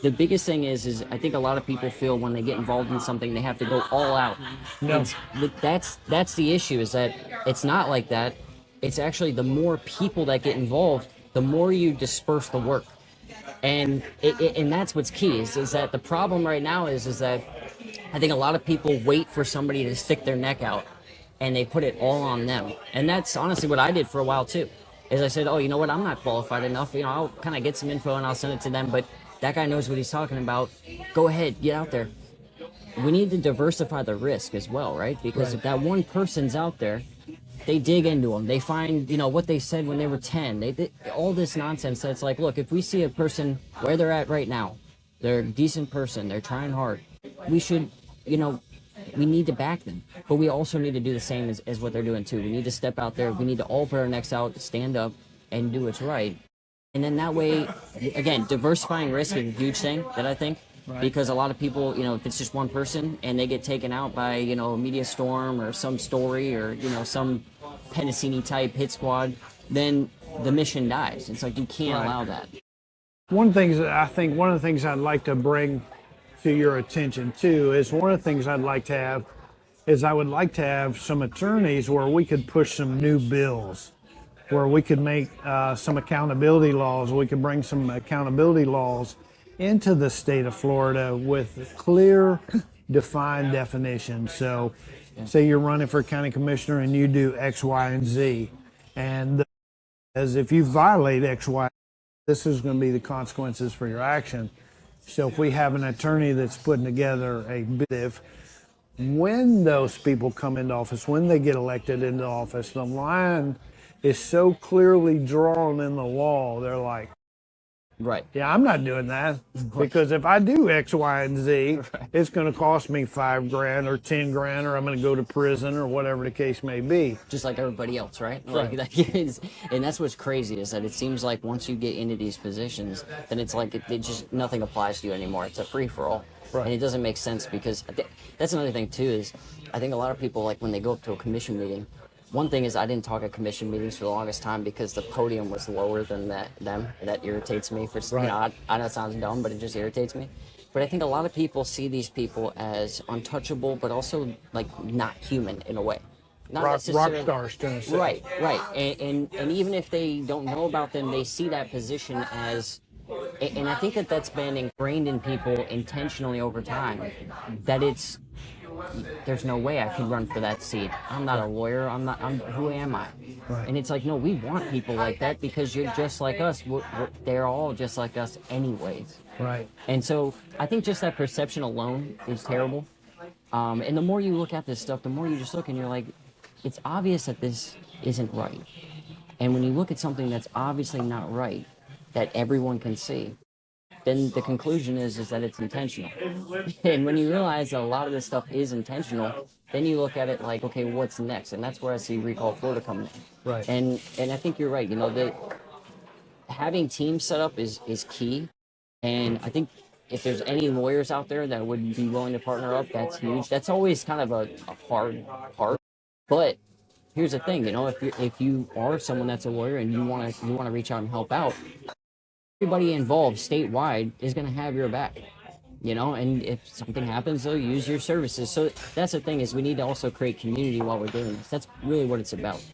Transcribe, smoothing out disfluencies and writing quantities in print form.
the biggest thing is I think a lot of people feel when they get involved in something they have to go all out. No. That's the issue, is that it's not like that. It's actually the more people that get involved, the more you disperse the work. And and that's what's key, is that the problem right now is that I think a lot of people wait for somebody to stick their neck out, and they put it all on them. And that's honestly what I did for a while too. Is I said, oh, you know what, I'm not qualified enough. I'll kind of get some info and I'll send it to them. But that guy knows what he's talking about. Go ahead, get out there. We need to diversify the risk as well, right? Because if that one person's out there, they dig into them. They find, what they said when they were 10. They all this nonsense that's like, look, if we see a person where they're at right now, they're a decent person, they're trying hard, we should, we need to back them. But we also need to do the same as what they're doing too. We need to step out there. We need to all put our necks out, stand up, and do what's right. And then that way, again, diversifying risk is a huge thing that I think. Right. Because a lot of people, if it's just one person and they get taken out by, a media storm or some story or, some Pennicini type hit squad, then the mission dies. It's like you can't allow that. One of the things I'd like to bring to your attention too is one of the things I'd like to have is I would like to have some attorneys where we could push some new bills, where we could make some accountability laws. We could bring some accountability laws into the state of Florida with clear, defined definitions. So, say you're running for county commissioner and you do X, Y, and Z, and as if you violate X, Y, this is going to be the consequences for your action. So, if we have an attorney that's putting together a bit, when those people come into office, when they get elected into office, the line is so clearly drawn in the law. They're like, right. Yeah, I'm not doing that because if I do X, Y, and Z, it's going to cost me $5,000 or $10,000, or I'm going to go to prison or whatever the case may be. Just like everybody else, right? Right. And that's what's crazy, is that it seems like once you get into these positions, then it's like it just nothing applies to you anymore. It's a free for all, and it doesn't make sense because that's another thing too. Is I think a lot of people, like when they go up to a commission meeting. One thing is I didn't talk at commission meetings for the longest time because the podium was lower than them. And that irritates me. I know it sounds dumb, but it just irritates me. But I think a lot of people see these people as untouchable, but also like not human in a way. Not rock necessarily stars, Tennessee. Right. And even if they don't know about them, they see that position as. And I think that's been ingrained in people intentionally over time. That there's no way I could run for that seat. I'm not a lawyer. Who am I? Right. And it's like, no, we want people like that because you're just like us. They're all just like us anyways. Right. And so I think just that perception alone is terrible. And the more you look at this stuff, the more you just look and you're like, it's obvious that this isn't right. And when you look at something that's obviously not right, that everyone can see, then the conclusion is that it's intentional. And when you realize that a lot of this stuff is intentional, then you look at it like, okay, what's next? And that's where I see Recall Florida coming in. Right. And I think you're right. Having teams set up is key. And I think if there's any lawyers out there that would be willing to partner up, that's huge. That's always kind of a hard part. But here's the thing, if you are someone that's a lawyer and you want to reach out and help out, everybody involved statewide is going to have your back, and if something happens, they'll use your services. So that's the thing, is we need to also create community while we're doing this. That's really what it's about.